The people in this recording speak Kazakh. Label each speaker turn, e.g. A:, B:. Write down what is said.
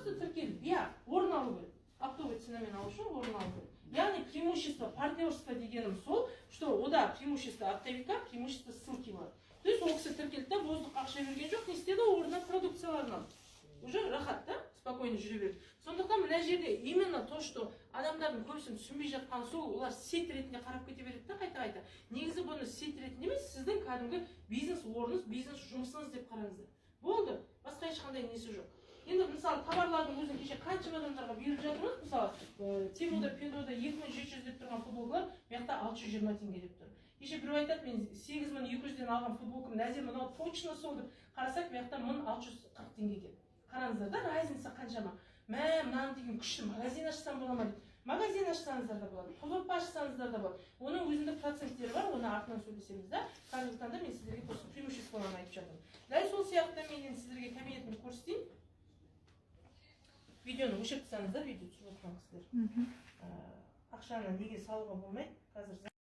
A: просто тіркелді. Иә, орын алу керек. Оптовый ценамен алу үшін орын алу керек. Яғни преимущество партнерства дегенім сол, что ода преимущество оптовика, преимущество ссылки бар. То есть ол кісі тіркелді да, воздух ақша берген жоқ, не істеді, орнына продукцияларын алды. Уже рахат, да? Спокойно жүре берді. Сондықтан мына жерде именно то, что адамдардың көбісін түсінбей жатқан сол, олар сет ретінде қарап кете береді да, қайта-қайта. Негізі бұны сет ретінде емес, сіздің кәдімгі бизнес орныңыз, бизнес жұмысыңыз деп қараңыздар. Болды, басқа ешқандай несі жоқ. Енді мысалы товарлардың өзін кеше қанша адамдарға беріп жатырмыз, мысалы Тимода, Пендода 2700 деп тұрған футболкалар, мияқта 620 теңге деп тұр. Кеше біреу айтады, мен 8200-ден алған футболкам, нәзір мынау точно сол деп қарасақ, мияқта 1640 теңгеге. Қараңыздар да, разница қаншама. Мынаны деген күшті магазин ашсам бола ма дейді. Магазин ашсаңыздар да болады, ПВП ашсаңыздар да болады. Оның өзіндік проценттері бар, оны артынан сөйлесеміз да. Қазіргі таңда мен сіздерге просто преимуществоларын айтып жатырмын. Дәл сол сияқты мен сіздерге кабинетімді көрсетейін. Видеоны өшіріп тастаңыздар, видео түсіріп отырған кісілер. Ақшаны неге салуға болмайды? Қазір